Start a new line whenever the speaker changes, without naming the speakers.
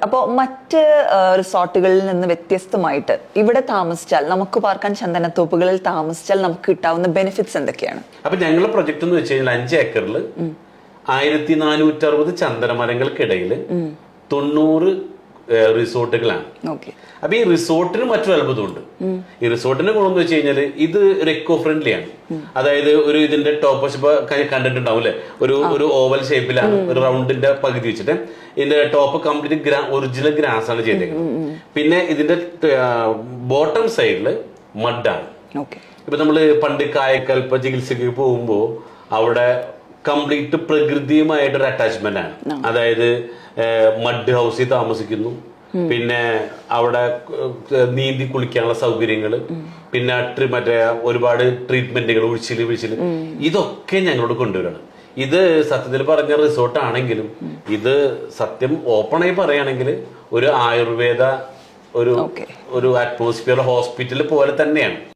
അപ്പോൾ മറ്റ് റിസോർട്ടുകളിൽ നിന്ന് വ്യത്യസ്തമായിട്ട് ഇവിടെ താമസിച്ചാൽ, നമുക്ക് പാർക്കാൻ ചന്ദനത്തോപ്പുകളിൽ താമസിച്ചാൽ നമുക്ക് കിട്ടാവുന്ന ബെനിഫിറ്റ്സ് എന്തൊക്കെയാണ്?
അപ്പൊ ഞങ്ങളുടെ പ്രൊജക്ട് എന്ന് വെച്ച് കഴിഞ്ഞാൽ 5 ഏക്കറിൽ 1460 ചന്ദനമരങ്ങൾക്കിടയിൽ 90 റിസോർട്ടുകളാണ്. അപ്പൊ ഈ റിസോർട്ടിന് മറ്റൊരു അത്ഭുതമുണ്ട്. ഈ റിസോർട്ടിന്റെ ഗുണം എന്ന് വെച്ച് കഴിഞ്ഞാല് ഇത് ഒരു എക്കോ ഫ്രണ്ട്ലി ആണ്. അതായത് ഒരു ഇതിന്റെ ടോപ്പ് കണ്ടിട്ടുണ്ടാവും അല്ലെ, ഒരു ഓവൽ ഷേപ്പിലാണ്, ഒരു റൗണ്ടിന്റെ പകുതി വെച്ചിട്ട് ഇതിന്റെ ടോപ്പ് കംപ്ലീറ്റ് ഒറിജിനൽ ഗ്രാസ് ആണ് ചെയ്തേക്കുന്നത്. പിന്നെ ഇതിന്റെ ബോട്ടം സൈഡില് മഡാണ്. ഇപ്പൊ നമ്മള് പണ്ട് കായക്കൽപ്പ ചികിത്സക്ക് പോകുമ്പോ അവിടെ കംപ്ലീറ്റ് പ്രകൃതിയുമായിട്ടൊരു അറ്റാച്ച്മെന്റ് ആണ്. അതായത് മഡ് ഹൗസിൽ താമസിക്കുന്നു, പിന്നെ അവിടെ നീന്തി കുളിക്കാനുള്ള സൗകര്യങ്ങള്, പിന്നെ മറ്റേ ഒരുപാട് ട്രീറ്റ്മെന്റുകൾ, ഉഴിച്ചില് ഇതൊക്കെ ഞങ്ങളോട് കൊണ്ടുവരണം. ഇത് സത്യത്തിൽ പറഞ്ഞ റിസോർട്ട് ആണെങ്കിലും ഇത് സത്യം ഓപ്പണായി പറയുകയാണെങ്കിൽ ഒരു ആയുർവേദ ഒരു അറ്റ്മോസ്ഫിയർ ഹോസ്പിറ്റൽ പോലെ തന്നെയാണ്.